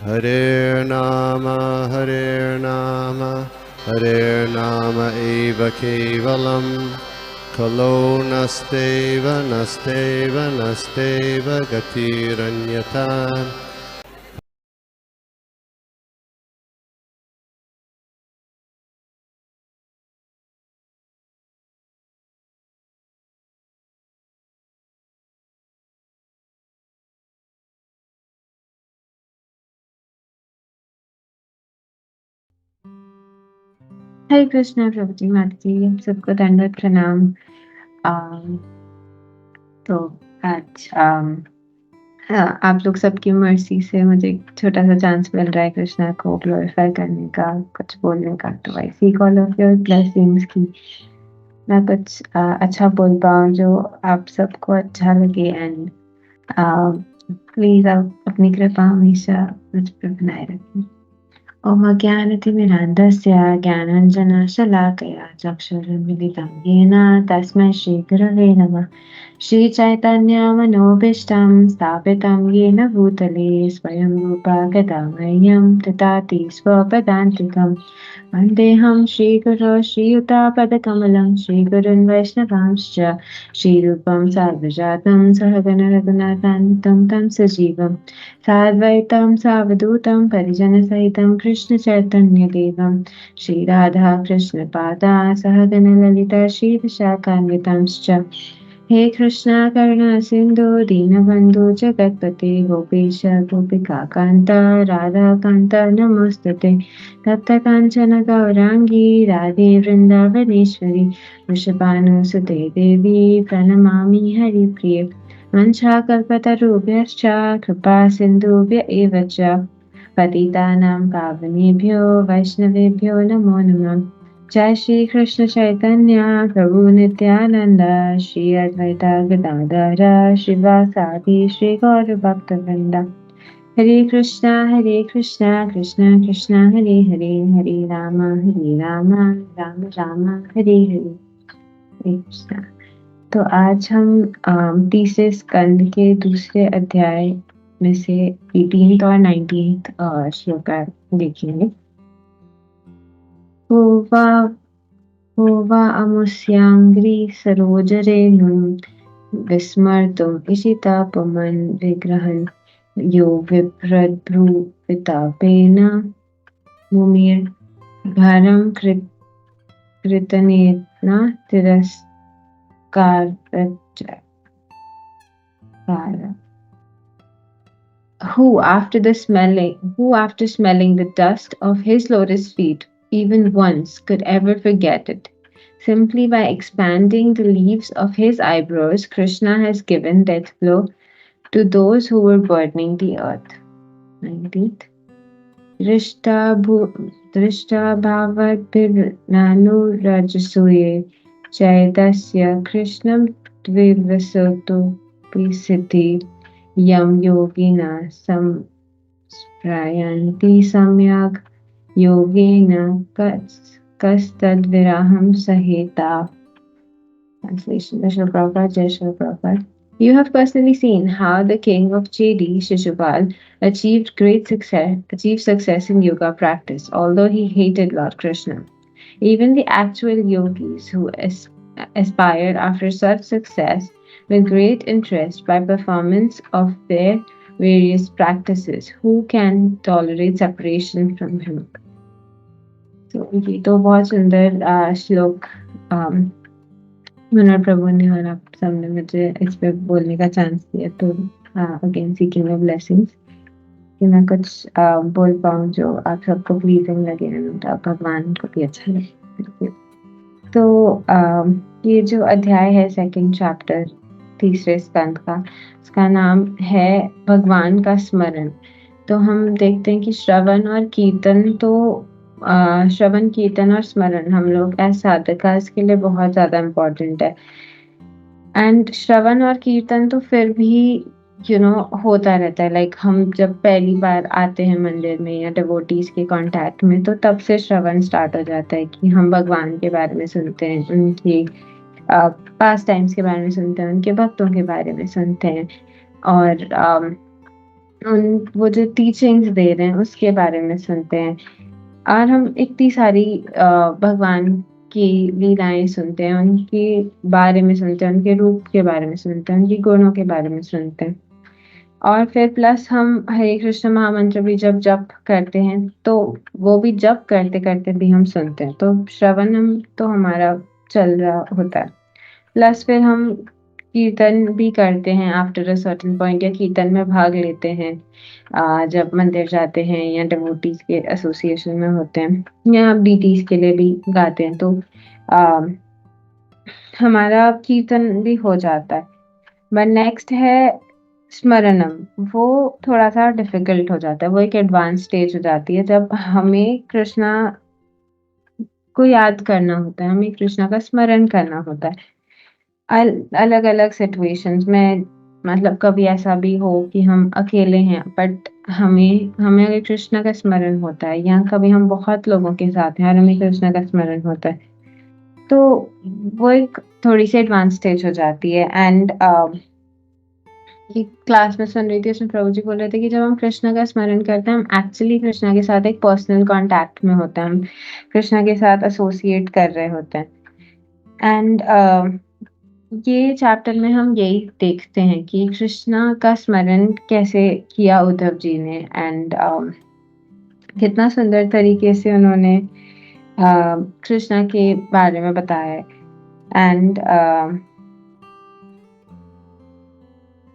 Hare Nama eva kevalam, kalo nasteva nasteva nasteva gatiranyata. हरे कृष्णा प्रभुजी माता जी, आप सबको दंडवत प्रणाम। अम, तो आज आप लोग सबकी मर्सी से मुझे एक छोटा सा चांस मिल रहा है कृष्णा को ग्लोरीफाई करने का, कुछ बोलने का। तो आई seek all of your blessings की मैं कुछ अच्छा बोल पाऊँ जो आप सबको अच्छा लगे। एंड प्लीज आप अपनी कृपा हमेशा मुझ पर बनाए रखें। ओम अज्ञानतिमिरान्धस्य ज्ञानाञ्जनशलाकया चक्षुरुन्मिलितं येन तस्मै श्रीगुरवे नमः। श्रीचैतन्यमनोभीष्टं स्थापितं येन भूतले स्वयं रूपा गदा मह्यं ददाति स्वपदान्तिकं। वन्देऽहं श्रीगुरो श्रीयुतापदकमलं श्रीगुरुन् वैष्णवांश्च श्रीरूपं साग्रजातं सहगण रघुनाथान्वितं तं सजीवम् साद्वैतं सावधूतं परिजनसहितं कृष्णचैतन्यदेवं श्रीराधा कृष्णपादा सहगणललिता श्रीविशाखान्वितंश्च। हे कृष्णा करुणा सिन्धु दीनबन्धु जगत्पते गोपेश गोपिकान्त राधाकान्त नमोस्तुते। तप्तकाञ्चन गौराङ्गी राधे वृन्दावनेश्वरी वृषभानुसुते देवी प्रणमामि हरिप्रिये। वंशाकल्पतरुभ्यश्च कृपा सिन्धुभ्य एव च पतितानां पावनेभ्यो वैष्णवेभ्यो नमो नमः। जय श्री कृष्ण चैतन्य प्रभु नित्यानंद श्री अद्वैता गदाधर श्रीवासादि श्री गौर भक्तवृंद। हरे कृष्णा कृष्ण कृष्ण हरे हरे हरे राम राम राम हरे हरे। हरे कृष्णा। तो आज हम तीसरे स्कंद के दूसरे अध्याय में से 18th और 19th श्लोक देखेंगे। होवा अमुष्यांग्री सरोजरेणुं विस्मर्तुम् इशितापमन् विग्रहन् यो विप्रद्रुवितापेन मुमिर्भारं कृतनेन तिरस्कारच्च। Who after smelling the dust of his lotus feet even once could ever forget it? Simply by expanding the leaves of his eyebrows, Krishna has given death blow to those who were burdening the earth. 19th. दृष्टाभावद्भिर्नानुरजसूये चैतस्य कृष्णं द्विवसतु पिसिति यं योगिनः संस्प्रयन्ति सम्यक् योगेन कस्तद्विरहं सहेता. Translation. Shri Prabhupada, Jai Shri Prabhupada. You have personally seen how the king of Chedi, Shishupal, achieved success in yoga practice, although he hated Lord Krishna. Even the actual yogis who aspired after such success with great interest by performance of their various practices, who can tolerate separation from him? So, ये तो बहुत सुंदर श्लोक मनोहर प्रभु ने और आप सबने मुझे इस पे बोलने का चांस दिया। तो अगेन सीकिंग योर ब्लेसिंग्स कि मैं कुछ बोल पाऊँ जो आप सबको प्लीजिंग लगे एंड भगवान को भी अच्छा लगे। तो ये जो अध्याय है सेकंड चैप्टर तीसरे स्कंद का, उसका नाम है भगवान का स्मरण। तो हम देखते हैं कि श्रवण और कीर्तन और स्मरण हम लोग एज साधकास के लिए बहुत ज्यादा इम्पोर्टेंट है। एंड श्रवण और कीर्तन तो फिर भी होता रहता है। लाइक हम जब पहली बार आते हैं मंदिर में या डिवोटीज के कांटेक्ट में, तो तब से श्रवण स्टार्ट हो जाता है कि हम भगवान के बारे में सुनते हैं, उनकी पास्ट टाइम्स के बारे में सुनते हैं, उनके भक्तों के बारे में सुनते हैं। और वो जो टीचिंग्स दे रहे हैं उसके बारे में सुनते हैं, और हम इतनी सारी भगवान की लीलाएं सुनते हैं, उनके बारे में सुनते हैं, उनके रूप के बारे में सुनते हैं, उनके गुणों के बारे में सुनते हैं। और फिर प्लस हम हरे कृष्ण महामंत्र भी जब जप करते हैं तो वो भी जप करते करते भी हम सुनते हैं, तो श्रवण हम तो हमारा चल रहा होता है। प्लस फिर हम कीर्तन भी करते हैं आफ्टर अ सर्टेन पॉइंट, या कीर्तन में भाग लेते हैं जब मंदिर जाते हैं या डिवोटीज के एसोसिएशन में होते हैं, या डीटीज के लिए भी गाते हैं, तो आ, हमारा कीर्तन भी हो जाता है। बट नेक्स्ट है स्मरणम। वो थोड़ा सा डिफिकल्ट हो जाता है, वो एक एडवांस स्टेज हो जाती है जब हमें कृष्णा को याद करना होता है, हमें कृष्णा का स्मरण करना होता है अलग अलग सिचुएशंस में। मतलब कभी ऐसा भी हो कि हम अकेले हैं बट हमें हमें अगर कृष्णा का स्मरण होता है, या कभी हम बहुत लोगों के साथ हैं और हमें कृष्णा का स्मरण होता है, तो वो एक थोड़ी सी एडवांस स्टेज हो जाती है। एंड एक क्लास में सुन रही थी, उसमें प्रभु जी बोल रहे थे कि जब हम कृष्णा का स्मरण करते हैं, हम एक्चुअली कृष्णा के साथ एक पर्सनल कांटेक्ट में होते हैं, हम कृष्णा के साथ एसोसिएट कर रहे होते हैं। एंड ये चैप्टर में हम यही देखते हैं कि कृष्णा का स्मरण कैसे किया उद्धव जी ने, एंड कितना सुंदर तरीके से उन्होंने कृष्णा के बारे में बताया। एंड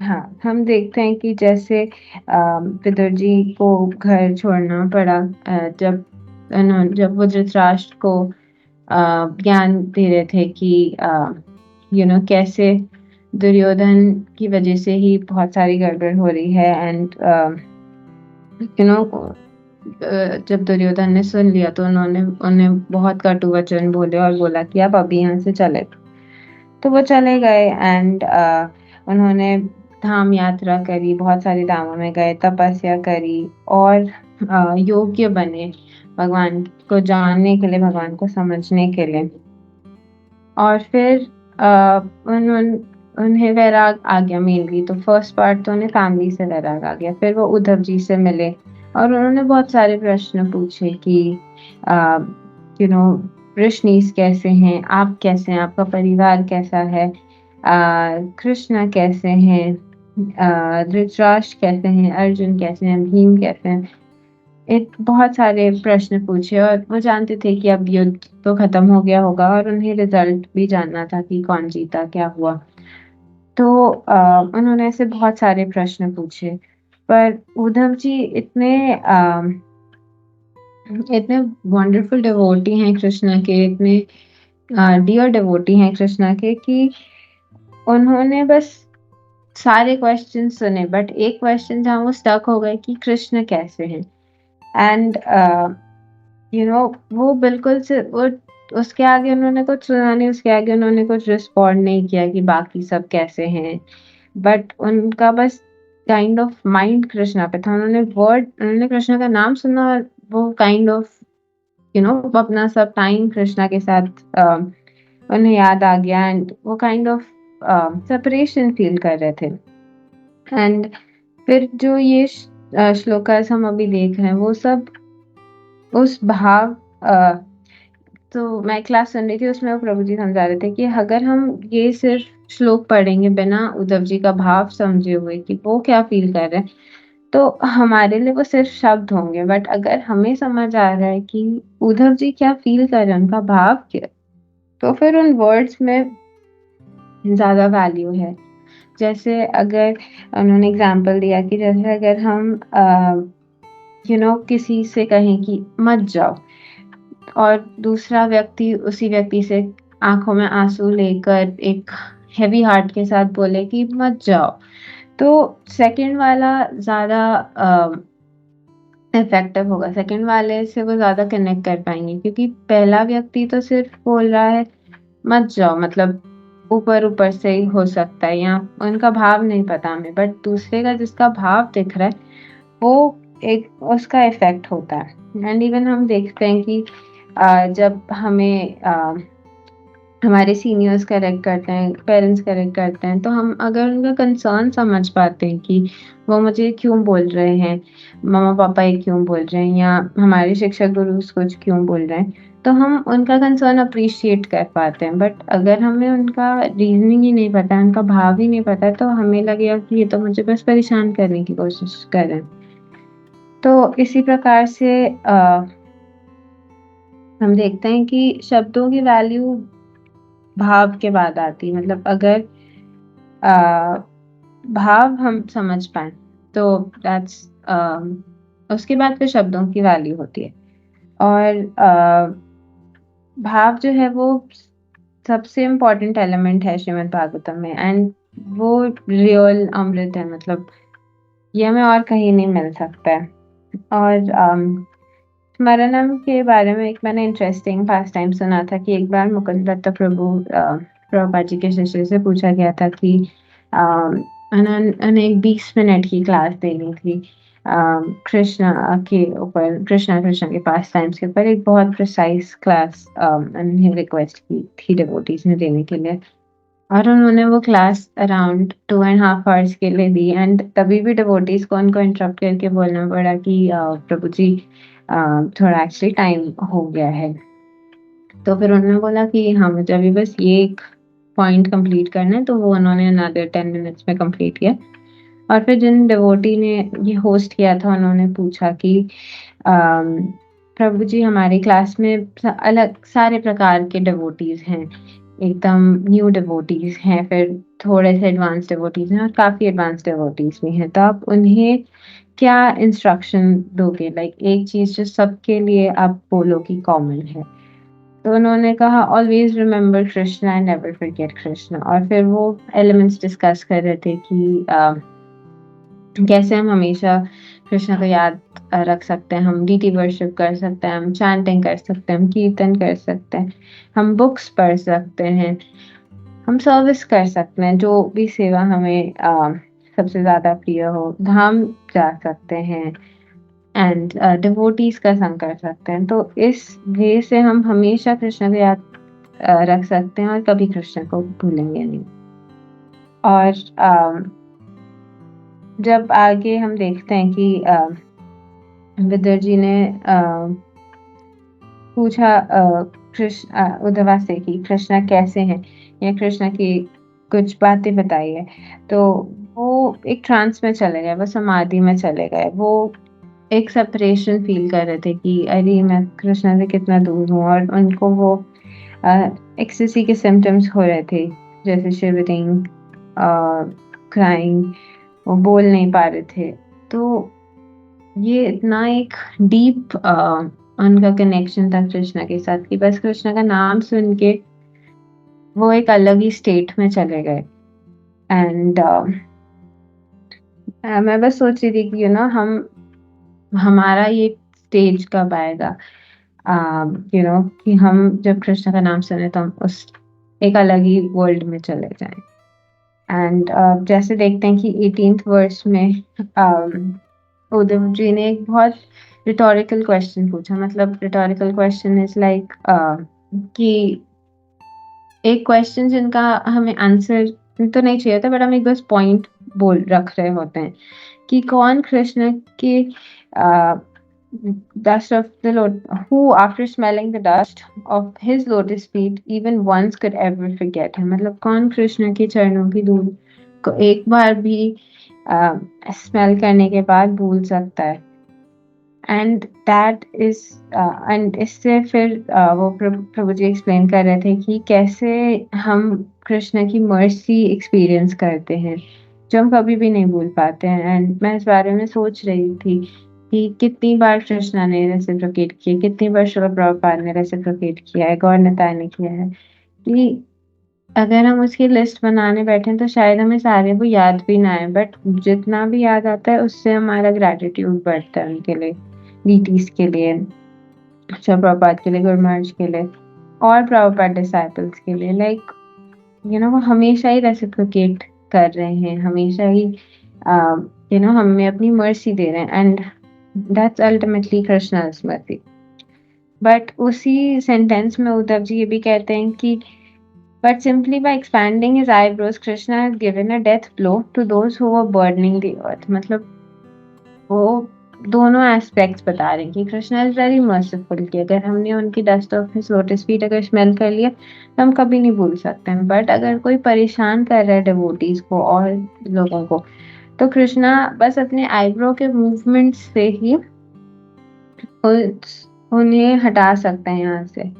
हाँ, हम देखते हैं कि जैसे विदुर जी को घर छोड़ना पड़ा, जब वो धृतराष्ट्र को ज्ञान दे रहे थे कि कैसे दुर्योधन की वजह से ही बहुत सारी गड़बड़ हो रही है। एंड यू नो जब दुर्योधन ने सुन लिया तो उन्होंने उन्हें बहुत कटु वचन बोले और बोला कि आप अभी यहाँ से चले, तो वो चले गए। एंड उन्होंने धाम यात्रा करी, बहुत सारे धामों में गए, तपस्या करी और योग्य बने भगवान को जानने के लिए, भगवान को समझने के लिए। और फिर उन्हें वैराग आ गया मेनली, तो फर्स्ट पार्ट तो उन्हें फैमिली से वैराग आ गया। फिर वो उद्धव जी से मिले और उन्होंने बहुत सारे प्रश्न पूछे कि यू नो वृष्णीस कैसे हैं, आप कैसे हैं, आपका परिवार कैसा है, कृष्णा कैसे हैं, धृतराष्ट्र कैसे हैं, अर्जुन कैसे हैं, भीम कैसे हैं। एक बहुत सारे प्रश्न पूछे और वो जानते थे कि अब युद्ध तो खत्म हो गया होगा, और उन्हें रिजल्ट भी जानना था कि कौन जीता, क्या हुआ। तो उन्होंने ऐसे बहुत सारे प्रश्न पूछे, पर उद्धव जी इतने इतने वंडरफुल डिवोटी हैं कृष्णा के, इतने डियर डिवोटी हैं कृष्णा के, कि उन्होंने बस सारे क्वेश्चन सुने, बट एक क्वेश्चन जहाँ वो स्टक हो गए कि कृष्ण कैसे हैं। एंड वो बिल्कुल से वो उसके आगे उन्होंने कुछ सुना नहीं, उसके आगे उन्होंने कुछ रिस्पॉन्ड नहीं किया कि बाकी सब कैसे हैं, बट उनका बस काइंड ऑफ माइंड कृष्णा पे था। उन्होंने कृष्णा का नाम सुना और वो काइंड ऑफ अपना सब टाइम कृष्णा के साथ उन्हें याद आ गया, एंड वो काइंड ऑफ सेपरेशन फील कर रहे थे। एंड फिर जो ये श्लोकास हम अभी देख रहे हैं, वो सब उस भाव तो मैं क्लास सुन रही थी, उसमें वो प्रभु जी समझा रहे थे कि अगर हम ये सिर्फ श्लोक पढ़ेंगे बिना उद्धव जी का भाव समझे हुए कि वो क्या फील कर रहे हैं, तो हमारे लिए वो सिर्फ शब्द होंगे। बट अगर हमें समझ आ रहा है कि उद्धव जी क्या फील कर रहे हैं, उनका भाव क्या, तो फिर उन वर्ड्स में ज्यादा वैल्यू है। जैसे अगर उन्होंने एग्जाम्पल दिया कि जैसे अगर हम किसी से कहें कि मत जाओ, और दूसरा व्यक्ति उसी व्यक्ति से आंखों में आंसू लेकर एक हेवी हार्ट के साथ बोले कि मत जाओ, तो सेकंड वाला ज्यादा इफेक्टिव होगा, सेकंड वाले से वो ज्यादा कनेक्ट कर पाएंगे, क्योंकि पहला व्यक्ति तो सिर्फ बोल रहा है मत जाओ, मतलब ऊपर ऊपर से ही हो सकता है, या उनका भाव नहीं पता हमें, बट दूसरे का जिसका भाव दिख रहा है वो एक उसका इफेक्ट होता है। एंड इवन हम देखते हैं कि जब हमें हमारे सीनियर्स करेक्ट करते हैं, पेरेंट्स करेक्ट करते हैं, तो हम अगर उनका कंसर्न समझ पाते हैं कि वो मुझे क्यों बोल रहे हैं, मम्मा-पापा ये क्यों बोल रहे हैं या हमारे शिक्षक गुरु कुछ क्यों बोल रहे हैं, तो हम उनका कंसर्न अप्रिशिएट कर पाते हैं। बट अगर हमें उनका रीज़निंग ही नहीं पता है, उनका भाव ही नहीं पता है, तो हमें लगेगा कि ये तो मुझे बस परेशान करने की कोशिश कर रहे हैं। तो इसी प्रकार से हम देखते हैं कि शब्दों की वैल्यू भाव के बाद आती है। मतलब अगर अ, भाव हम समझ पाएँ तो दैट्स उसके बाद फिर शब्दों की वैल्यू होती है। और भाव जो है वो सबसे इम्पोर्टेंट एलिमेंट है श्रीमद् भागवतम में, एंड वो रियल अमृत है। मतलब ये हमें और कहीं नहीं मिल सकता है। और स्मरणम के बारे में एक मैंने इंटरेस्टिंग पास्ट टाइम सुना था कि एक बार मुकुंद दत्त प्रभु प्रभुपाद जी के शिष्य से पूछा गया था कि उन्हें एक 20 मिनट की क्लास देनी थी कृष्णा के ऊपर, कृष्णा कृष्णा के पास टाइम्स के ऊपर एक बहुत प्रिसाइज क्लास उन्हें रिक्वेस्ट की थी डिवोटीज ने देने के लिए। और उन्होंने वो क्लास अराउंड 2.5 आवर्स के लिए दी, एंड तभी भी डिवोटीज को उनको इंटरप्ट करके बोलना पड़ा कि प्रभु जी थोड़ा एक्चुअली टाइम हो गया है। तो फिर उन्होंने बोला कि हाँ मुझे अभी बस ये एक पॉइंट कंप्लीट करना है, तो वो उन्होंने अनदर 10 मिनट्स में कंप्लीट किया। और फिर जिन डिवोटी ने ये होस्ट किया था उन्होंने पूछा कि अम, प्रभु जी हमारी क्लास में अलग सारे प्रकार के डिवोटीज हैं, एकदम न्यू डिवोटीज हैं, फिर थोड़े से एडवांस डिवोटीज हैं और काफी एडवांस डिवोटीज भी हैं, तो आप उन्हें क्या इंस्ट्रक्शन दोगे, लाइक एक चीज जो सबके लिए आप बोलो कि कॉमन है। तो उन्होंने कहा always remember Krishna and never forget Krishna. और फिर वो एलिमेंट्स डिस्कस कर रहे थे कि कैसे हम हमेशा कृष्णा को याद रख सकते हैं। हम डीटी वर्शिप कर सकते हैं, हम चैंटिंग कर सकते हैं, हम कीर्तन कर सकते हैं, हम बुक्स पढ़ सकते हैं, हम सर्विस कर सकते हैं, जो भी सेवा हमें सबसे ज्यादा प्रिय हो, धाम जा सकते हैं, एंड डिवोटीज का संग कर सकते हैं। तो इस वे से हम हमेशा कृष्ण को याद रख सकते हैं और कभी कृष्ण को भूलेंगे नहीं। और जब आगे हम देखते हैं कि विदुर जी ने पूछा कृष्ण उद्धवा से कि कृष्णा कैसे हैं या कृष्णा की कुछ बातें बताई है, तो वो एक ट्रांस में चले गए, वो समाधि में चले गए, वो एक सेपरेशन फील कर रहे थे कि अरे मैं कृष्णा से कितना दूर हूँ। और उनको वो एक्सेसी के सिम्टम्स हो रहे थे, जैसे शिवरिंग, क्राइंग, वो बोल नहीं पा रहे थे। तो ये इतना एक डीप उनका कनेक्शन था कृष्णा के साथ कि बस कृष्णा का नाम सुन के वो एक अलग ही स्टेट में चले गए। एंड मैं बस सोच रही थी कि हम हमारा ये स्टेज कब आएगा, कि हम जब कृष्ण का नाम सुने तो हम उस एक अलग ही वर्ल्ड में चले जाएं। एंड जैसे देखते हैं कि 18th वर्ष में उद्धव जी ने एक बहुत रिटोरिकल क्वेश्चन पूछा। मतलब रिटोरिकल क्वेश्चन इज लाइक कि एक क्वेश्चन जिनका हमें आंसर तो नहीं चाहिए था, बट हम एक बस पॉइंट बोल रख रहे होते हैं कि कौन कृष्ण के dust of the who after smelling the dust of his lotus feet even once could ever forget him। मतलब कौन कृष्ण के चरणों की धूल को एक बार भी स्मेल करने के बाद भूल सकता है। एंड दैट इज एंड इससे फिर वो प्रभु जी एक्सप्लेन कर रहे थे कि कैसे हम कृष्ण की मर्सी एक्सपीरियंस करते हैं जो हम कभी भी नहीं भूल पाते हैं। एंड मैं इस बारे में सोच रही थी कि कितनी बार कृष्णा ने रेसिप्रोकेट किया, कितनी बार श्रील प्रभुपाद ने रेसिप्रोकेट किया है, गौर निताई ने किया है, कि अगर हम उसकी लिस्ट बनाने बैठे तो शायद हमें सारे वो याद भी ना आए, बट जितना भी याद आता है उससे हमारा ग्रेटिट्यूड बढ़ता है उनके लिए, डीटीज के लिए, श्रील प्रभुपाद के लिए, गुरु महाराज के लिए और प्रभुपाद डिसाइपल्स के लिए। लाइक वो हमेशा ही रेसिप्रोकेट कर रहे हैं, हमेशा ही हमें अपनी मर्सी दे रहे हैं, and that's ultimately Krishna's mercy. But उसी सेंटेंस में उद्धव जी ये भी कहते हैं कि But simply by expanding his eyebrows, Krishna has given a death blow to those who were burdening the earth. मतलब वो दोनों एस्पेक्ट्स बता रहे हैं कि कृष्णा इज वेरी मर्सीफुल, कि अगर हमने उनकी dust of his lotus feet अगर स्मेल कर लिया तो हम कभी नहीं भूल सकते हैं। बट अगर कोई परेशान कर रहा है डिवोटीज को और लोगों को, तो कृष्णा बस अपने आईब्रो के मूवमेंट से ही उन्हें हटा सकते हैं यहाँ से।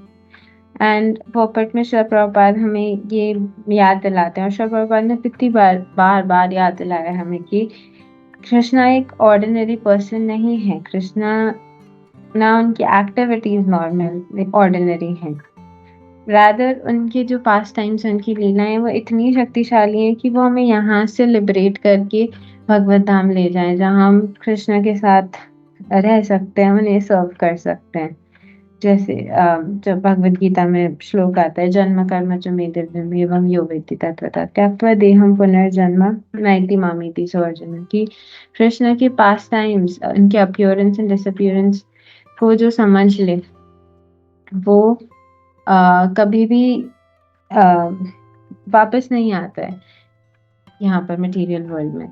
एंड पोपट में श्रील प्रभुपाद हमें ये याद दिलाते हैं, और श्रील प्रभुपाद ने कितनी बार बार याद दिलाया है हमें कि कृष्णा एक ऑर्डिनरी पर्सन नहीं है। कृष्णा ना उनकी एक्टिविटीज नॉर्मल ऑर्डिनरी हैं, रादर उनके जो पास टाइम्स, उनकी लीलाएं वो इतनी शक्तिशाली हैं कि वो हमें यहाँ से लिबरेट करके भगवत धाम ले जाएं, जहाँ हम कृष्णा के साथ रह सकते हैं, उन्हें सर्व कर सकते हैं। जैसे जब भगवद गीता में श्लोक आता है, जन्म कर्म च मे दिव्यम एवं यो वेत्ति तत्वतः त्यक्त्वा देहं पुनर्जन्म नैति मामेति सो अर्जुन, कि कृष्ण के पास टाइम्स, उनके अपीयरेंस एंड डिसअपीयरेंस को जो समझ ले वो कभी भी वापस नहीं आता है यहाँ पर मटेरियल वर्ल्ड में।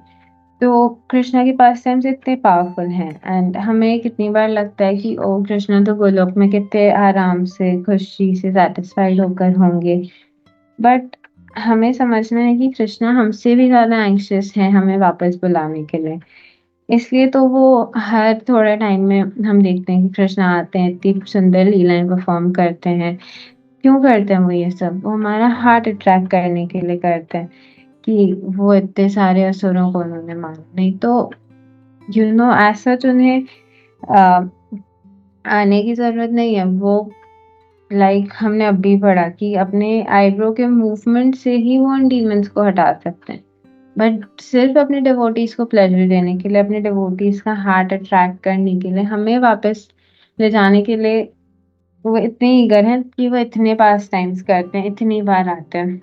तो कृष्णा के पास टाइम्स इतने पावरफुल हैं, एंड हमें कितनी बार लगता है कि ओ कृष्णा तो गोलोक में कितने आराम से खुशी से सेटिस्फाइड होकर होंगे, बट हमें समझना है कि कृष्णा हमसे भी ज्यादा एंग्शियस है हमें वापस बुलाने के लिए। इसलिए तो वो हर थोड़े टाइम में हम देखते हैं कि कृष्णा आते हैं, इतनी सुंदर लीलाएं परफॉर्म करते हैं। क्यों करते हैं वो ये सब? वो हमारा हार्ट अट्रैक्ट करने के लिए करते हैं कि वो इतने सारे असुरों को उन्होंने मारा। नहीं तो एज सच उन्हें आने की जरूरत नहीं है। वो हमने अभी पढ़ा कि अपने आईब्रो के मूवमेंट से ही वो उन डीमंस को हटा सकते हैं, बट सिर्फ अपने डिवोटीज को प्लेजर देने के लिए, अपने डिवोटीज का हार्ट अट्रैक्ट करने के लिए, हमें वापस ले जाने के लिए वो इतने ईगर हैं कि वो इतने पास टाइम्स करते हैं, इतनी बार आते हैं।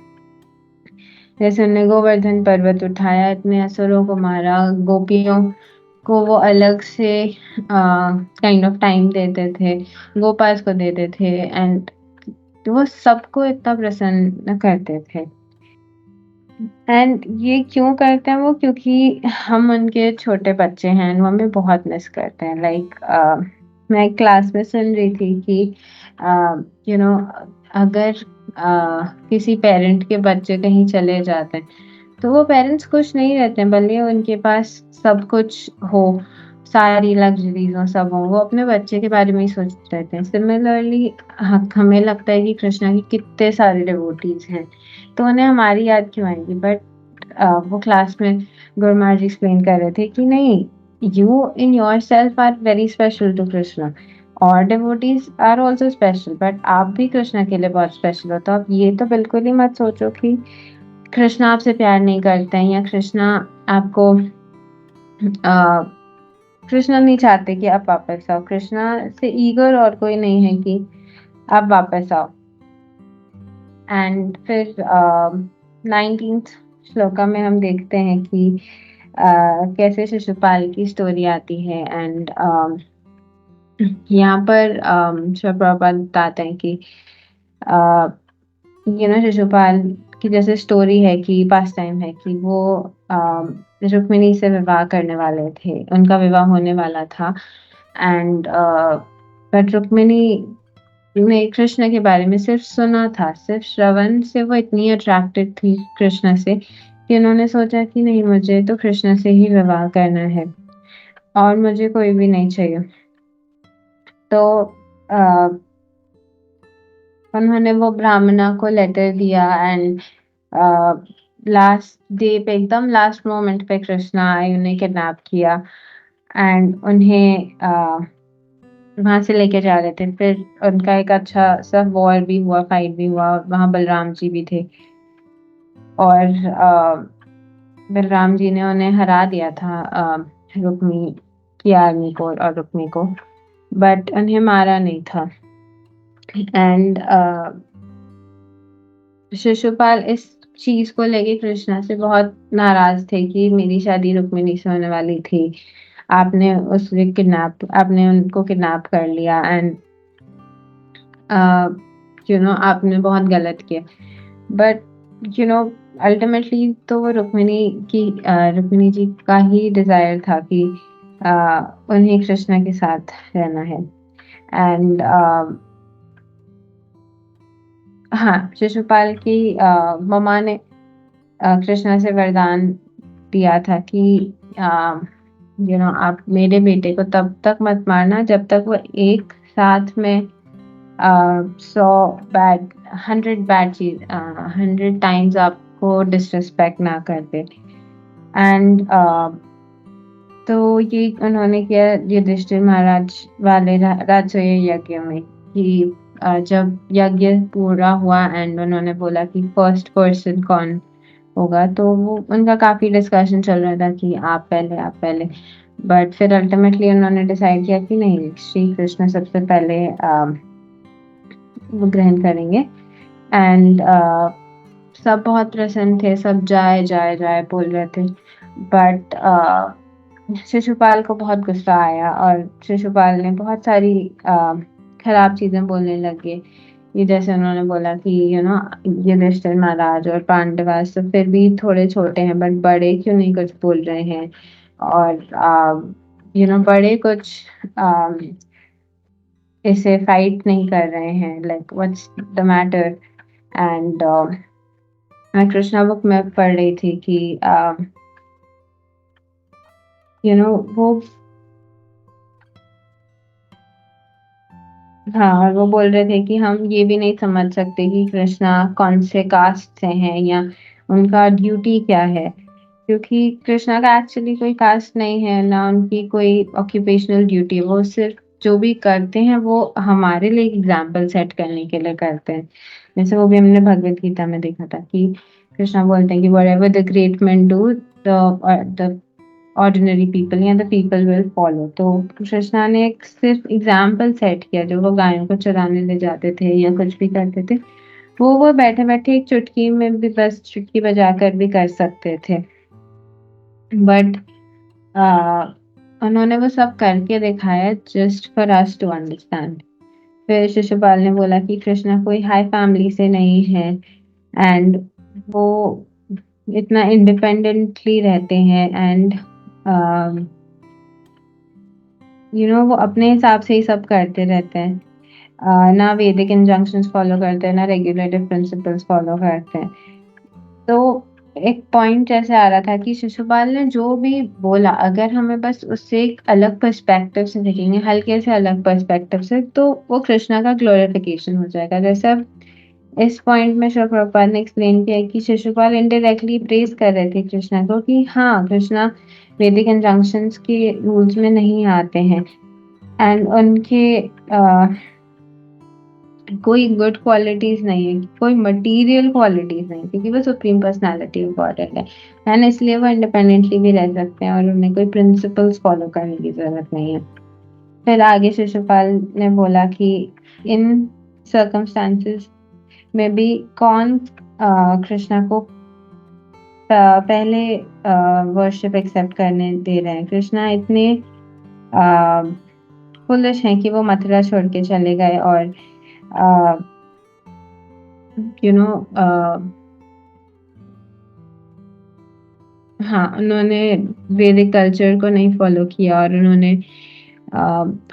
जैसे उन्होंने गोवर्धन पर्वत उठाया, इतने असुरों को मारा, गोपियों को वो अलग से काइंड ऑफ टाइम देते थे, गोपास को देते थे, एंड वो सबको इतना प्रसन्न करते थे। एंड ये क्यों करते हैं वो? क्योंकि हम उनके छोटे बच्चे हैं, वो हमें बहुत मिस करते हैं। मैं क्लास में सुन रही थी कि अगर किसी पेरेंट के बच्चे कहीं चले जाते हैं तो वो पेरेंट्स खुश नहीं रहते हैं, भले उनके पास सब कुछ हो, सारी लग्जरीज हो, सब हो, वो अपने बच्चे के बारे में ही सोचते रहते हैं। सिमिलरली हमें लगता है कि कृष्णा की कितने सारे डिवोटीज हैं तो उन्हें हमारी याद क्यों आएगी? बट वो क्लास में गुरु महाराज जी एक्सप्लेन कर रहे थे कि नहीं, यू इन yourself are very special to Krishna, और devotees are also special, but आप भी कृष्णा के लिए बहुत स्पेशल हो। तो आप ये तो बिल्कुल ही मत सोचो कि कृष्णा आपसे प्यार नहीं करते हैं, या कृष्णा आपको कृष्णा नहीं चाहते कि आप वापस आओ। कृष्णा से ईगर और कोई नहीं है कि आप वापस आओ। एंड फिर 19th श्लोका में हम देखते हैं कि कैसे शिशुपाल की स्टोरी आती है। एंड यहाँ पर श्री प्रभुपाद बताते हैं कि शिशुपाल की जैसे स्टोरी है कि पास टाइम है कि वो रुक्मिणी से विवाह करने वाले थे, उनका विवाह होने वाला था। एंड बट रुक्मिणी ने कृष्ण के बारे में सिर्फ सुना था, सिर्फ श्रवण से वो इतनी अट्रैक्टेड थी कृष्ण से कि उन्होंने सोचा कि नहीं, मुझे तो कृष्ण से ही विवाह करना है और मुझे कोई भी नहीं चाहिए। तो उन्होंने वो ब्राह्मणा को लेटर दिया, एंड लास्ट डे पे, एकदम लास्ट मोमेंट पे कृष्णा आए, उन्हें किडनैप किया एंड उन्हें वहां से लेके जा रहे थे। फिर उनका एक अच्छा सा वॉर भी हुआ, फाइट भी हुआ, वहां बलराम जी भी थे और बलराम जी ने उन्हें हरा दिया था, रुक्मी की आर्मी को और रुक्मी को, बट उन्हें मारा नहीं था। एंड शिशुपाल इस चीज को लेके कृष्णा से बहुत नाराज थे कि मेरी शादी रुक्मिणी से होने वाली थी, आपने आपने उनको किडनैप कर लिया, एंड आपने बहुत गलत किया। बट यू नो अल्टीमेटली तो वो रुक्मिणी जी का ही डिजायर था कि उन्हें कृष्णा के साथ रहना है। एंड हाँ, शिशुपाल की मम्मा ने कृष्णा से वरदान दिया था कि आप मेरे बेटे को तब तक मत मारना जब तक वो एक साथ में 100 टाइम्स आपको डिसरिस्पेक्ट ना कर दे। एंड तो ये उन्होंने किया युधिष्ठिर महाराज वाले राजसूय यज्ञ में कि जब यज्ञ पूरा हुआ एंड उन्होंने बोला कि फर्स्ट पर्सन कौन होगा, तो वो उनका काफी डिस्कशन चल रहा था कि आप पहले। बट फिर अल्टीमेटली उन्होंने डिसाइड किया कि नहीं, श्री कृष्ण सबसे पहले वो ग्रहण करेंगे। एंड सब बहुत प्रसन्न थे, सब जाए जाए जाए बोल रहे थे। बट शिशुपाल को बहुत गुस्सा आया और शिशुपाल ने बहुत सारी खराब चीजें बोलने लगे। ये जैसे उन्होंने बोला कि युधिष्ठिर महाराज और पांडवास तो फिर भी थोड़े छोटे हैं, बट बड़े क्यों नहीं कुछ बोल रहे हैं। और बड़े कुछ इसे फाइट नहीं कर रहे हैं, like what's the matter. And मैं कृष्णा बुक में पढ़ रही थी कि वो हाँ, और वो बोल रहे थे कि हम ये भी नहीं समझ सकते कि कृष्णा कौन से कास्ट से हैं या उनका ड्यूटी क्या है, क्योंकि कृष्णा का एक्चुअली कोई कास्ट नहीं है ना, उनकी कोई ऑक्यूपेशनल ड्यूटी है। वो सिर्फ जो भी करते हैं वो हमारे लिए एग्जाम्पल सेट करने के लिए करते हैं। जैसे वो भी हमने भगवत गीता में देखा था कि कृष्णा बोलते हैं कि whatever the great men do, the ordinary people या द पीपल विल फॉलो। तो कृष्णा ने एक सिर्फ एग्जाम्पल सेट किया, जो वो गायों को चराने ले जाते थे या कुछ भी करते थे, वो बैठे बैठे एक चुटकी में भी बस चुटकी बजाकर भी कर सकते थे। बट उन्होंने वो सब करके दिखाया just for us to understand. फिर शिशुपाल ने बोला कि कृष्णा कोई हाई फैमिली से नहीं है एंड वो इतना इंडिपेंडेंटली रहते हैं। एंड वो अपने हिसाब से ही सब करते रहते हैं, ना वैदिक इंजंक्शंस फॉलो करते हैं ना रेगुलेटिव प्रिंसिपल्स फॉलो करते हैं। तो एक पॉइंट ऐसे आ रहा था कि शिशुपाल ने जो भी बोला, अगर हमें बस उससे एक अलग पर्सपेक्टिव से देखेंगे, हल्के से अलग पर्सपेक्टिव से, तो वो कृष्णा का ग्लोरिफिकेशन हो जाएगा। जैसे अब इस पॉइंट में शिल प्रभुपाद ने एक्सप्लेन किया कि शिशुपाल इनडायरेक्टली प्रेज कर रहे थे कृष्णा को कि हाँ, कृष्णा वैदिक इंजंक्शंस के रूल्स में नहीं आते हैं एंड उनके कोई गुड क्वालिटीज नहीं है, कोई मटेरियल क्वालिटीज नहीं, क्योंकि वो सुप्रीम पर्सनालिटी ऑफ गॉडहेड है एंड इसलिए वो इंडिपेंडेंटली भी रह सकते हैं और उन्हें कोई प्रिंसिपल्स फॉलो करने की जरूरत नहीं है। फिर आगे शिशुपाल ने बोला कि इन सर्कमस्टांसेस में भी कौन कृष्णा को पहले वर्शिप एक्सेप्ट करने दे रहे हैं। कृष्णा इतने फुलिश हैं कि वो मथुरा छोड़ के चले गए और हाँ, उन्होंने वैदिक कल्चर को नहीं फॉलो किया और उन्होंने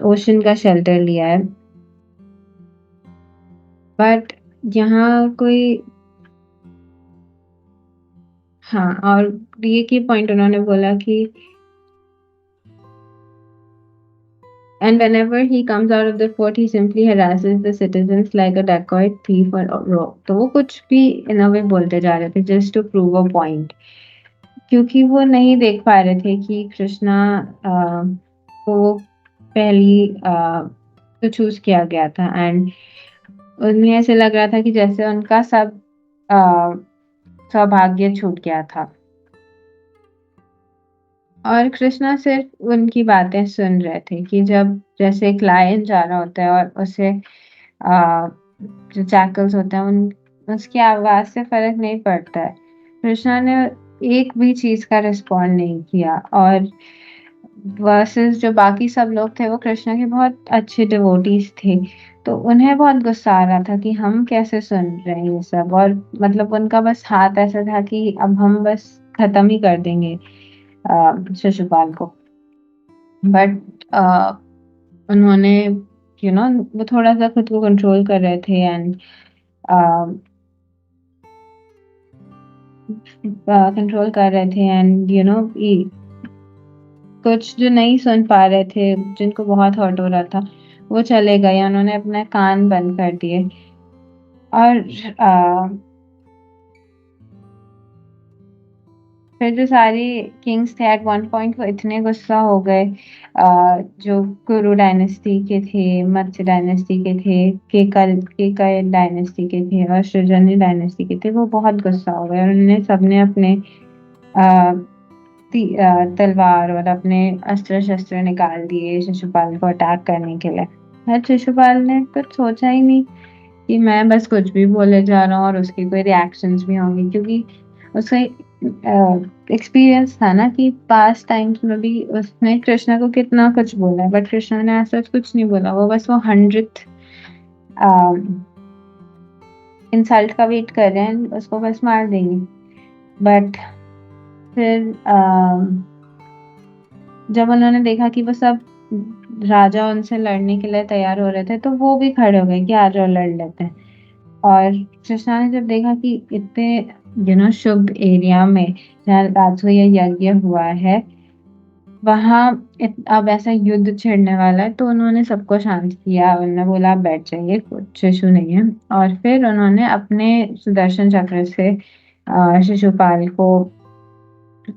ओशन का शेल्टर लिया है। बट यहाँ कोई हाँ, और ये की पॉइंट उन्होंने बोला कि and whenever he comes out of the fort he simply harasses the citizens like a dacoit, thief or rogue। तो वो कुछ भी इन अ वे बोलते जा रहे थे just to prove a point, क्योंकि वो नहीं देख पा रहे थे कि कृष्णा को पहली तो चूज किया गया था एंड उन्हें ऐसे लग रहा था कि जैसे उनका सब सौभाग्य छूट गया था और कृष्णा सिर्फ उनकी बातें सुन रहे थे कि जब जैसे एक लायन जा रहा होता है और उसे जो जैकल्स होते हैं उसकी आवाज से फर्क नहीं पड़ता है। कृष्णा ने एक भी चीज का रिस्पॉन्ड नहीं किया और वर्सेस जो बाकी सब लोग थे वो कृष्ण के बहुत अच्छे डिवोटीज थे, तो उन्हें बहुत गुस्सा आ रहा था कि हम कैसे सुन रहे हैं ये सब, और मतलब उनका बस हाथ ऐसा था कि अब हम बस खत्म ही कर देंगे शिशुपाल को। बट उन्होंने वो थोड़ा सा खुद को कंट्रोल कर रहे थे, एंड कंट्रोल कर रहे थे, एंड कुछ जो नहीं सुन पा रहे थे, जिनको बहुत हर्ट हो रहा था, वो चले गए, उन्होंने अपने कान बंद कर दिए। और फिर जो सारे किंग्स थे एट वन पॉइंट वो इतने गुस्सा हो गए, जो कुरु डायनेस्टी के थे, मत्स्य डायनेस्टी के थे, केकल डायनेस्टी के थे और सृजनी डायनेस्टी के थे, वो बहुत गुस्सा हो गए और उन्होंने सबने अपने तलवार और अपने अस्त्र शस्त्र निकाल दिए शिशुपाल को अटैक करने के लिए। पर शिशुपाल ने कुछ सोचा ही नहीं कि मैं बस कुछ भी बोले जा रहा हूँ और उसके कोई रिएक्शंस भी होंगे, क्योंकि उसका एक्सपीरियंस था ना कि पास्ट टाइम्स में भी उसने कृष्णा को कितना कुछ बोला है, बट कृष्णा ने ऐसा कुछ नहीं बोला, वो बस वो 100th इंसल्ट का वेट कर रहे हैं, उसको बस मार देंगे। बट फिर जब उन्होंने देखा कि वो सब राजा उनसे लड़ने के लिए तैयार हो रहे थे, तो वो भी खड़े हो गए कि आ जाओ लड़ लेते हैं। और कृष्णा ने जब देखा कि इतने शुभ एरिया में जहाँ राजसूय यज्ञ हुआ है, वहां अब ऐसा युद्ध छिड़ने वाला है, तो उन्होंने सबको शांत किया, उन्होंने बोला आप बैठ जाइए, कुछ इशू नहीं है। और फिर उन्होंने अपने सुदर्शन चक्र से शिशुपाल को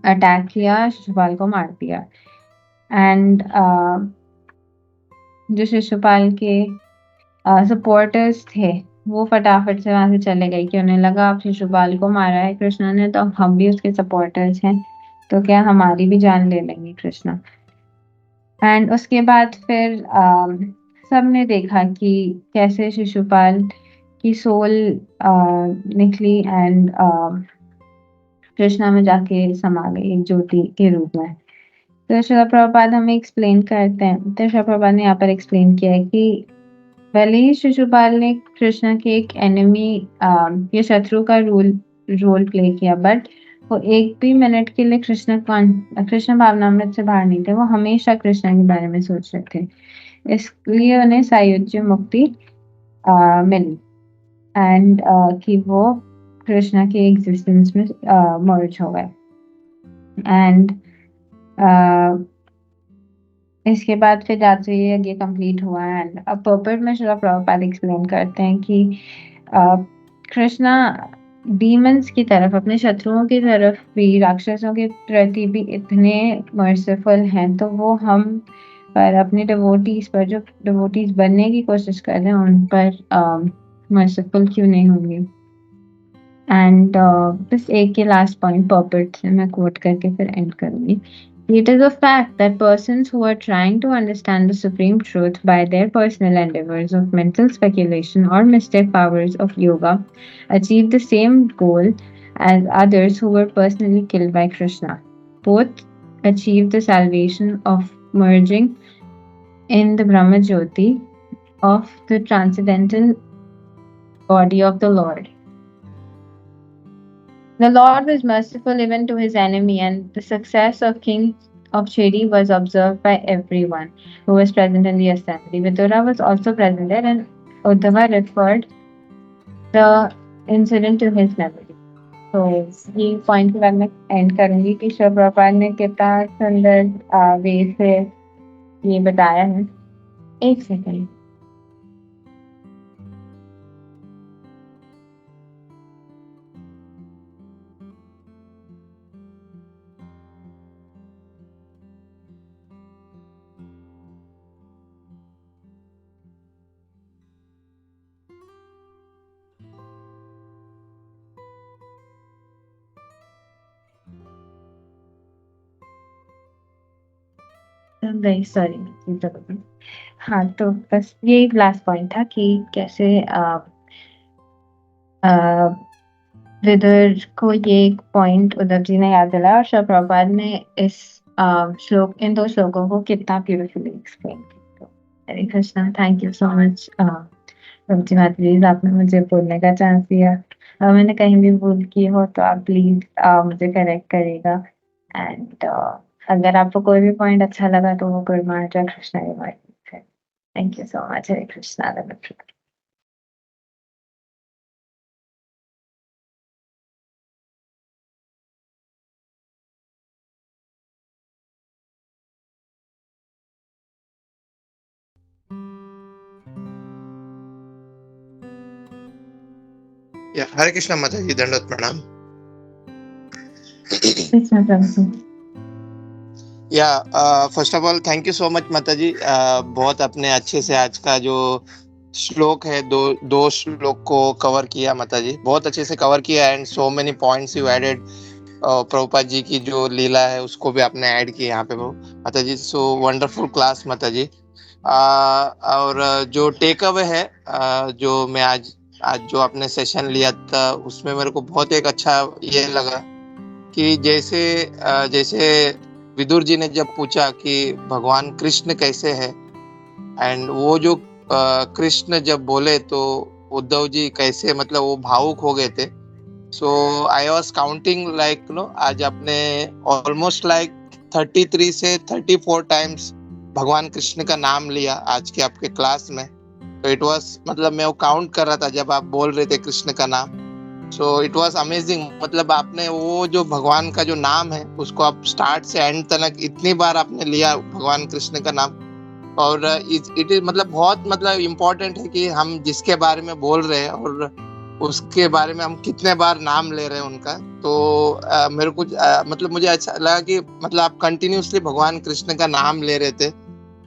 अटैक किया, शिशुपाल को मार दिया। एंड जो शिशुपाल के सपोर्टर्स थे वो फटाफट से वहां से चले गए, कि उन्हें लगा अब शिशुपाल को मारा है कृष्णा ने, तो हम भी उसके सपोर्टर्स हैं, तो क्या हमारी भी जान ले लेंगे कृष्णा। एंड उसके बाद फिर सबने देखा कि कैसे शिशुपाल की सोल निकली एंड कृष्णा में जाके समा गई एक ज्योति के रूप में। तो शिला प्रभुपाद हमें एक्सप्लेन करते हैं, तो शिला प्रभुपाद ने यहाँ पर एक्सप्लेन किया है कि भले ही शिशुपाल ने कृष्ण के एक एनिमी या शत्रु का रोल प्ले किया, बट वो एक भी मिनट के लिए कृष्ण भावनामृत से बाहर नहीं थे, वो हमेशा कृष्ण के बारे में सोच रहे थे, इसलिए उन्हें सायुज्य मुक्ति मिली, एंड कि वो कृष्ण के एग्जिस्टेंस में मर्ज हो गए। एंड इसके बाद फिर जाते ही ये कंप्लीट हुआ, एंड अब पर्पट में श्रील प्रभुपाद एक्सप्लेन करते हैं कि कृष्णा डीमंस की तरफ, अपने शत्रुओं की तरफ भी, राक्षसों के प्रति भी इतने मर्सीफुल हैं, तो वो हम पर, अपने डिवोटीज पर, जो डिवोटीज बनने की कोशिश कर रहे हैं, उन पर मर्सीफुल क्यों नहीं होंगे। एंड बस एक के लास्ट पॉइंट पर्पट से मैं कोट करके फिर एंड करूंगी। It is a fact that persons who are trying to understand the supreme truth by their personal endeavors of mental speculation or mystic powers of yoga achieve the same goal as others who were personally killed by Krishna. Both achieve the salvation of merging in the Brahma Jyoti of the transcendental body of the Lord. The Lord was merciful even to his enemy, and the success of King of Chedi was observed by everyone who was present in the assembly. Vidura was also present there, and Uddhava referred the incident to his memory. तो ये point के बाद मैं and करूंगी कि शिव प्रभुपाद ने कितना सुंदर वे से ये बताया है। एक सेकंड। नहीं सॉरी। हाँ, तो बस ये लास्ट पॉइंट था कि कैसे विदुर को ये एक पॉइंट उद्धव जी ने याद दिलाया, और शिव प्रभुपाद ने इस श्लोक, इन 2 श्लोकों को कितना ब्यूटीफुली एक्सप्लेन किया। तो Hare Krishna, thank you so much प्रभुजी माताजी, आपने मुझे बोलने का चांस दिया। मैंने कहीं भी भूल की हो तो आप प्लीज मुझे करेक्ट करिएगा। एंड अगर आपको कोई भी पॉइंट अच्छा लगा तो वो गुड मॉर्निंग कृष्णा के बारे में है। Thank you so much. Hare Krishna. Hare Krishna माता जी, दंडवत प्रणाम। कृष्णा प्रभु। First of all thank you so much माता जी। बहुत अपने अच्छे से आज का जो श्लोक है, दो श्लोक को कवर किया माता जी, बहुत अच्छे से कवर किया। And so many points you added. Prabhupada ji की जो लीला है उसको भी आपने ऐड किया यहाँ पे माता जी। सो वंडरफुल क्लास माता जी। और जो टेक अवे है, जो मैं आज जो आपने सेशन लिया था उसमें मेरे को बहुत एक अच्छा ये लगा कि जैसे विदुर जी ने जब पूछा कि भगवान कृष्ण कैसे है, एंड वो जो कृष्ण जब बोले तो उद्धव जी कैसे, मतलब वो भावुक हो गए थे। So I was counting like आज आपने ऑलमोस्ट लाइक 33 से 34 टाइम्स भगवान कृष्ण का नाम लिया आज के आपके क्लास में। तो इट वॉज, मतलब मैं वो काउंट कर रहा था जब आप बोल रहे थे कृष्ण का नाम। So it was amazing. मतलब आपने वो जो भगवान का जो नाम है उसको आप स्टार्ट से एंड तक इतनी बार आपने लिया भगवान कृष्ण का नाम। और इट इज मतलब बहुत मतलब इम्पोर्टेंट है कि हम जिसके बारे में बोल रहे हैं और उसके बारे में हम कितने बार नाम ले रहे हैं उनका। तो मेरे को मतलब मुझे अच्छा लगा कि मतलब आप कंटिन्यूसली भगवान कृष्ण का नाम ले रहे थे।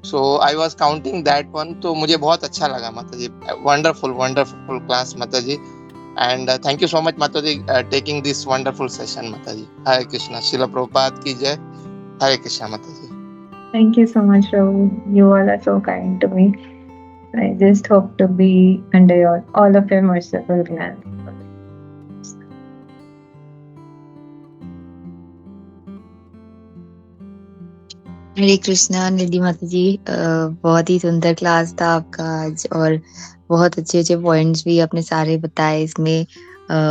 So I was counting that one. तो मुझे बहुत अच्छा लगा माता जी। वंडरफुल वंडरफुल क्लास माता जी। And thank you so much माता जी टेकिंग दिस वंडरफुल सेशन माता जी। हरे कृष्णा। श्रील प्रभुपाद की जय। हरे कृष्णा माता जी। Thank you so much, Prabhu. You all are so kind to me. I just hope to be under all of your merciful glance. हरे कृष्णा निधि माता जी, बहुत ही सुंदर क्लास था आपका आज, और बहुत अच्छे अच्छे पॉइंट्स भी आपने सारे बताए इसमें,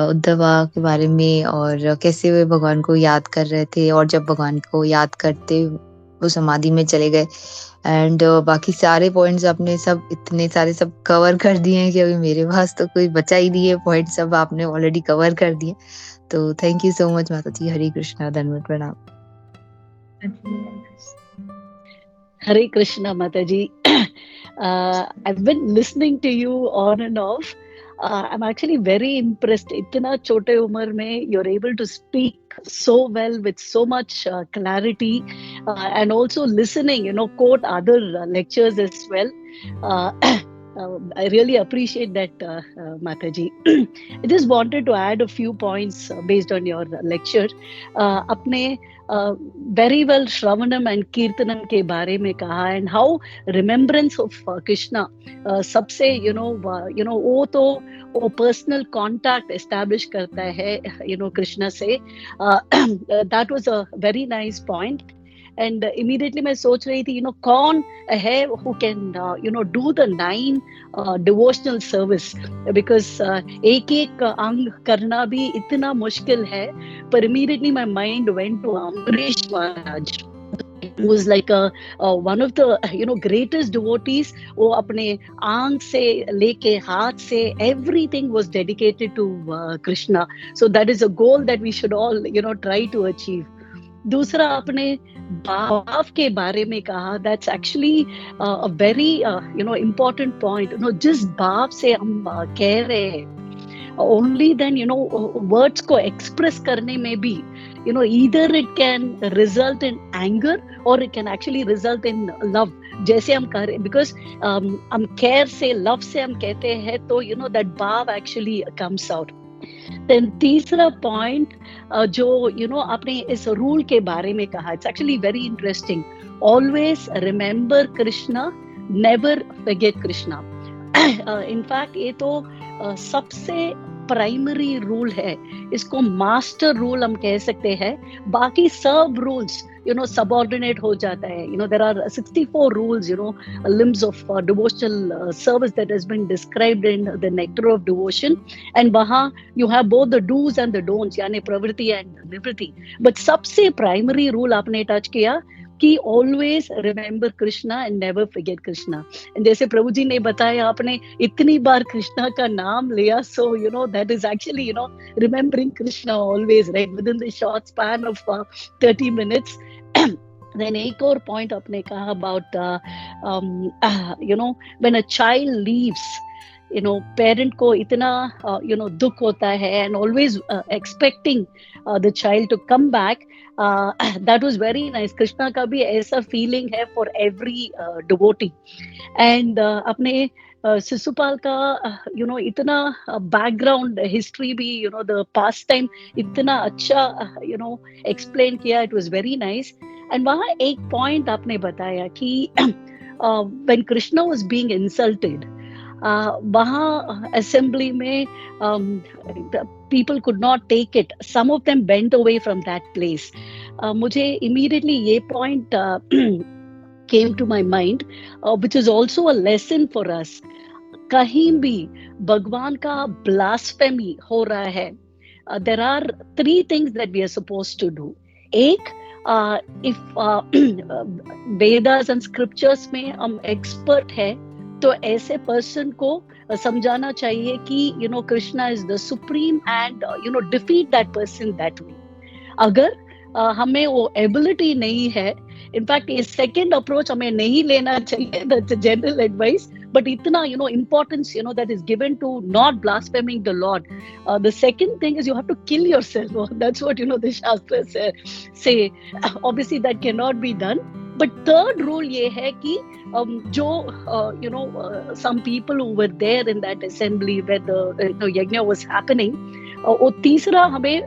उद्धवा के बारे में और कैसे वे भगवान को याद कर रहे थे, और जब भगवान को याद करते वो समाधि में चले गए। एंड बाकी सारे पॉइंट्स आपने सब इतने सारे सब कवर कर दिए हैं कि अभी मेरे पास तो कोई बचा ही नहीं है, पॉइंट सब आपने ऑलरेडी कवर कर दिए। तो थैंक यू सो मच माता जी। हरे कृष्णा, धन्यवाद, प्रणाम। Hare Krishna Mataji. I've been listening to you on and off. I'm actually very impressed. Itna chote umar mein you're able to speak so well with so much clarity, and also listening, quote other lectures as well. I really appreciate that, Mataji. I just wanted to add a few points based on your lecture. अपने very well Shravanam and Kirtanam के बारे में कहा, and how remembrance of Krishna सबसे वो तो वो personal contact establish करता है Krishna से. That was a very nice point. And immediately मैं सोच रही थी कौन है who can do the 9 devotional service, because एक एक अंग करना भी इतना मुश्किल है. But immediately my mind went to Amrish Maharaj, who was like one of the greatest devotees. वो अपने आंख से लेके हाथ से everything was dedicated to Krishna. So that is a goal that we should all try to achieve. दूसरा आपने भाव के बारे में कहा, that's actually a very important point. जिस भाव से हम कह रहे हैं, only then words को express करने में भी either it can result in anger or it can actually result in love. जैसे हम कह रहे हैं, because हम care से love से हम कहते हैं तो that भाव actually comes out. Then तीसरा पॉइंट जो आपने इस रूल के बारे में कहा, it's actually very interesting. Always remember Krishna, never forget Krishna. In fact ये तो सबसे प्राइमरी रूल है, इसको मास्टर रूल हम कह सकते हैं. बाकी सब रूल्स subordinate हो जाता है. There are 64 rules, limbs of devotional service that has been described in the Nectar of Devotion, and वहाँ you have both the do's and the don'ts, यानी प्रवृत्ति and निवृत्ति. But सबसे primary rule आपने touch किया कि always remember Krishna and never forget Krishna. And जैसे प्रभु जी ने बताया, आपने इतनी बार कृष्णा का नाम लिया, so that is actually remembering Krishna always, right, within the short span of 30 minutes. Then एक और point आपने कहा about when a child leaves, parent को इतना दुख होता है, and always expecting the child to come back. That was very nice. Krishna का भी ऐसा feeling है for every devotee. And अपने शिशुपाल का इतना background history भी the past time इतना अच्छा explain किया. It was very nice. And वहाँ एक point आपने बताया कि when Krishna was being insulted, वहाँ assembly में people could not take it. Some of them went away from that place. मुझे immediately ये point came to my mind, which is also a lesson for us. कहीं भी भगवान का blasphemy हो रहा है, there are 3 things that we are supposed to do. एक, if Vedas and scriptures में हम expert है, तो ऐसे person को समझाना चाहिए कि Krishna is the supreme and defeat that person that way. अगर हमें वो ability नहीं है, in fact ये second approach हमें नहीं लेना चाहिए, that's a general advice, but इतना importance that is given to not blaspheming the Lord. The second thing is you have to kill yourself. That's what the Shastras say. Obviously that cannot be done. But third rule ये है कि जो some people who were there in that assembly where the yajna was happening, वो तीसरा हमें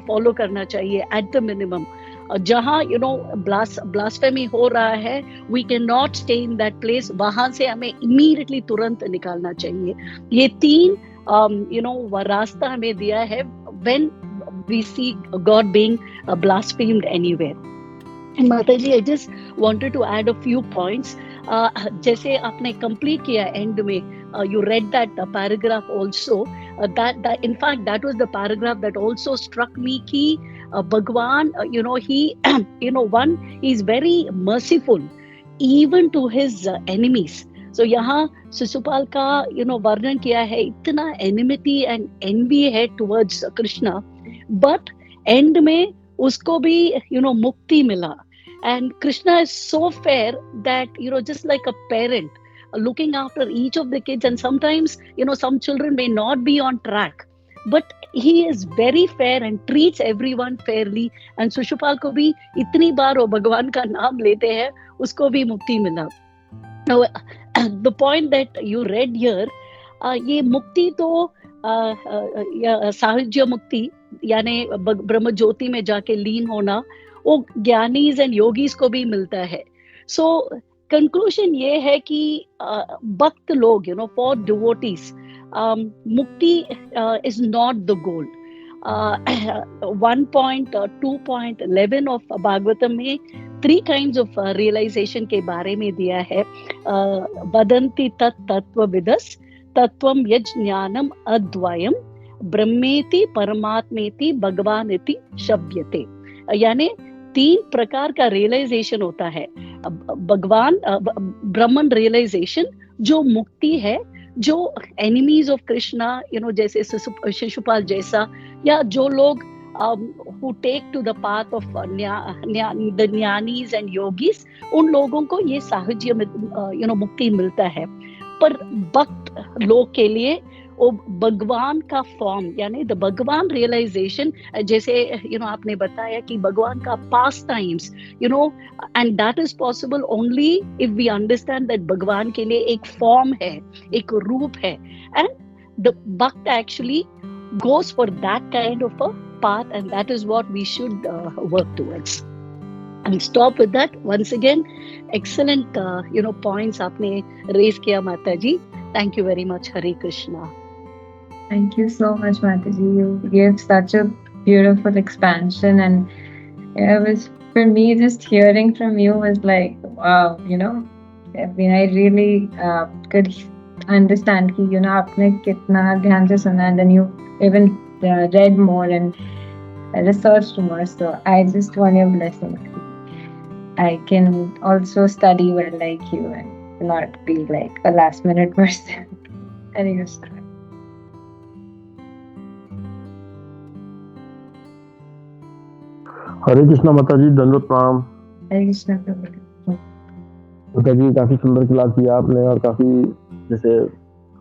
follow करना चाहिए at the minimum. जहाँ blasphemy हो रहा है, we cannot stay in that place. वहाँ से हमें immediately तुरंत निकालना चाहिए. ये 3 रास्ता हमें दिया है when we see God being blasphemed anywhere. And Mataji, I just wanted to add a few points. जैसे आपने complete किया end में, you read that paragraph also. That in fact that was the paragraph that also struck me कि Bhagwan, he one is very merciful even to his enemies. So यहाँ शिशुपाल का वर्णन किया है, इतना enmity and envy है towards Krishna, but end में उसको भी मुक्ति मिला. And Krishna is so fair that just like a parent looking after each of the kids, and sometimes some children may not be on track, but he is very fair and treats everyone fairly. And Shishupal को भी इतनी बार वो भगवान का नाम लेते हैं, उसको भी मुक्ति मिला. Now the point that you read here, ये मुक्ति तो साहिज्य मुक्ति यानी ब्रह्म ज्योति में जाके लीन होना, वो ज्ञानीज एंड योगीज को भी मिलता है. सो कंक्लूजन ये है कि भक्त लोग for devotees mukti is not the goal. 1.2.11 of Bhagavatam में 3 kinds of realization के बारे में दिया है. वदन्ति तत्त्व विदस तत्वम यज् ज्ञानम अद्वयम ब्रह्मेति परमात्मेति भगवानेति शब्यते. यानी 3 प्रकार का रियलाइजेशन होता है. भगवान ब्रह्मन रियलाइजेशन जो मुक्ति है, जो एनिमीज ऑफ कृष्णा जैसे शिशुपाल जैसा, या जो लोग who take to the path of the Giani's and yogis, उन लोगों को ये साहज्य मुक्ति मिलता है. पर भक्त लोग के लिए वो भगवान का फॉर्म यानी द भगवान रियलाइजेशन, जैसे आपने बताया कि भगवान का pastimes and that is possible only if we understand that भगवान के लिए एक फॉर्म है, एक रूप है, एंड द भक्त actually goes for that kind of a path, and that is what we should work towards. I'll stop with that. Once again, excellent points आपने raise किया माताजी. Thank you very much. Hare Krishna. Thank you so much, Mataji. You gave such a beautiful expansion, and I was for me, just hearing from you was like, wow, I mean, I really could understand कि आपने कितना ध्यान से सुना, and then you even read more and researched more. So I just want your blessing. I can also study well like you and not be like a last minute person. Anyways. हरे कृष्णा माता जी, दंडवत प्रणाम। हरे कृष्णा प्रभु। माता जी, काफी सुंदर class किया आपने, और काफी, जैसे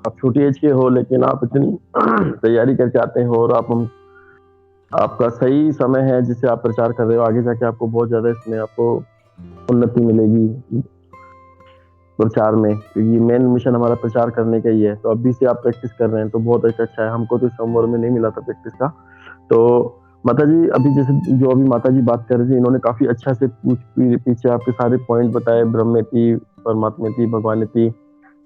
आप छोटी एज के हो लेकिन आप इतनी तैयारी करके आते हो, और आपका सही समय है जिससे आप प्रचार कर रहे हो। आगे जाके आपको बहुत ज्यादा इसमें आपको उन्नति मिलेगी प्रचार में, क्योंकि मेन मिशन हमारा प्रचार करने का ही है। तो अभी से आप प्रैक्टिस कर रहे हैं तो बहुत अच्छा है। हमको तो इस उम्र में नहीं मिला था प्रैक्टिस का। तो माता जी, अभी जैसे जो अभी माता जी बात कर रही थी, इन्होंने काफी अच्छा से पीछे आपके सारे पॉइंट बताए, ब्रह्मेति, परमात्मेति, भगवानेति।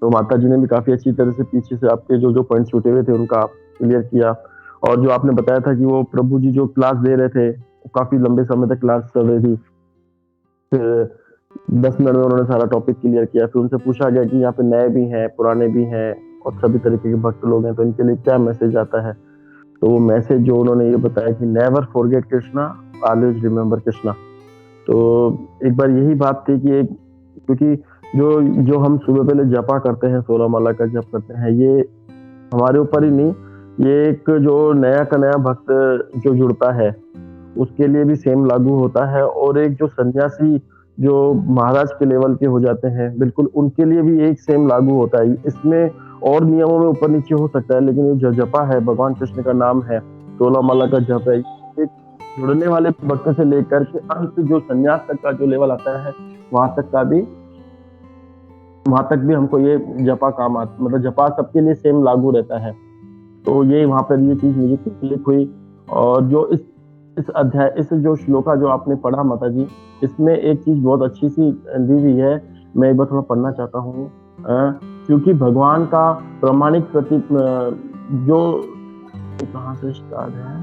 तो माता जी ने भी काफी अच्छी तरह से पीछे से आपके जो पॉइंट छूटे हुए थे उनका आप क्लियर किया। और जो आपने बताया था कि वो प्रभु जी जो क्लास दे रहे थे, काफी लंबे समय तक क्लास चल रही थी, फिर 10 मिनट में उन्होंने सारा टॉपिक क्लियर किया। फिर उनसे पूछा गया कि यहाँ पे नए भी हैं, पुराने भी हैं, और सभी तरीके के भक्त लोग हैं, तो इनके लिए क्या मैसेज आता है। तो वो मैसेज जो उन्होंने ये बताया कि never forget Krishna, always remember Krishna. तो एक बार यही बात थी कि क्योंकि जो हम सुबह पहले जपा करते हैं, 16 माला का जप करते हैं, ये हमारे ऊपर ही नहीं, ये एक जो नया का नया भक्त जो जुड़ता है उसके लिए भी सेम लागू होता है। और एक जो सन्यासी जो महाराज के लेवल के हो जाते हैं, बिल्कुल उनके लिए भी एक सेम लागू होता है। इसमें और नियमों में ऊपर नीचे हो सकता है, लेकिन ये जो जपा है, भगवान कृष्ण का नाम है, 16 माला का जप है, एक जुड़ने वाले भक्त से लेकर के अंत जो संन्यास तक का जो लेवल आता है, वहां तक भी हमको ये जपा काम आता, मतलब जपा सबके लिए सेम लागू रहता है। तो ये वहां पर ये चीज मुझे क्लिक हुई। और जो इस अध्याय, इस जो श्लोका जो आपने पढ़ा माता जी, इसमें एक चीज बहुत अच्छी सी दी हुई है, मैं एक बार थोड़ा पढ़ना चाहता हूँ। क्योंकि भगवान का प्रामाणिक प्रतीक जो कहाँ से स्टार्ट है,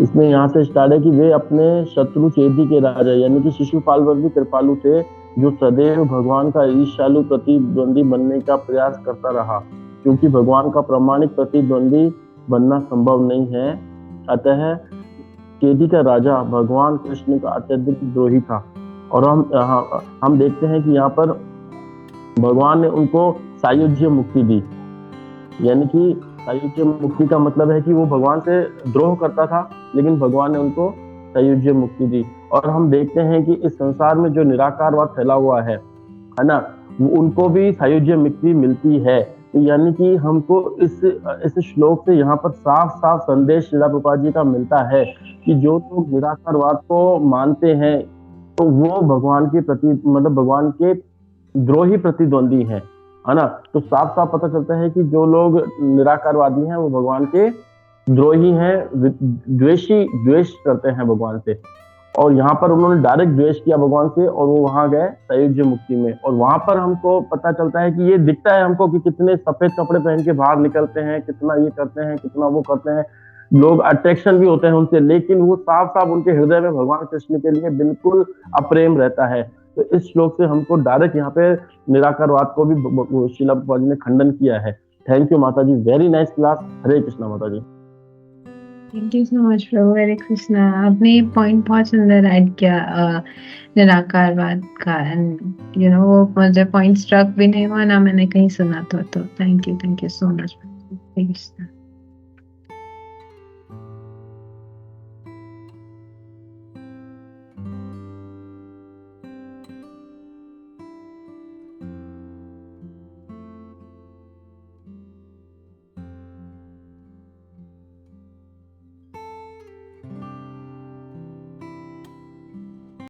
इसमें यहाँ से स्टार्ट है कि वे अपने शत्रु चेदी के राजा, यानी कि शिशुपाल पर भी कृपालु थे, जो सदैव भगवान का ईर्ष्यालु प्रतिद्वंदी बनने का प्रयास करता रहा। क्योंकि भगवान का प्रामाणिक प्रतिद्वंदी बनना संभव नहीं है, अतः चेदी का राजा भगवान कृष्ण का अत्यधिक द्रोही था। और हम देखते हैं कि यहाँ पर भगवान ने उनको सायुज्य मुक्ति दी, यानी कि सायुज्य मुक्ति का मतलब है कि वो भगवान से द्रोह करता था, लेकिन भगवान ने उनको सायुज्य मुक्ति दी। और हम देखते हैं कि इस संसार में जो निराकारवाद फैला हुआ है ना, उनको भी सायुज्य मुक्ति मिलती है। तो यानी कि हमको इस श्लोक से यहाँ पर साफ साफ संदेश श्रील प्रभुपाद जी का मिलता है कि जो लोग निराकारवाद को मानते हैं तो वो भगवान के प्रति, मतलब भगवान के द्रोही प्रतिद्वंदी है ना। तो साफ साफ पता चलता है कि जो लोग निराकारवादी हैं वो भगवान के द्रोही हैं, द्वेष करते हैं भगवान से। और यहाँ पर उन्होंने डायरेक्ट द्वेष किया भगवान से, और वो वहां गए सायुज्य मुक्ति में। और वहां पर हमको पता चलता है कि ये दिखता है हमको कि कितने सफेद कपड़े पहन के बाहर निकलते हैं, कितना ये करते हैं, कितना वो करते हैं, लोग अट्रैक्शन भी होते हैं उनसे, लेकिन वो साफ साफ उनके हृदय में भगवान कृष्ण के लिए बिल्कुल अप्रेम रहता है। तो इस श्लोक से हमको डायरेक्ट यहाँ पे निराकारवाद को भी श्रील प्रभुपाद जी ने खंडन किया है। थैंक यू माता जी, वेरी नाइस क्लास। हरे कृष्णा माता जी। थैंक यू सो मच प्रभु। हरे कृष्णा। आपने पॉइंट बहुत सुंदर ऐड किया निराकारवाद का, एंड वो मुझे पॉइंट स्ट्रक भी नहीं हुआ ना, मैंने कहीं सुना तो thank you so much. Hare Krishna.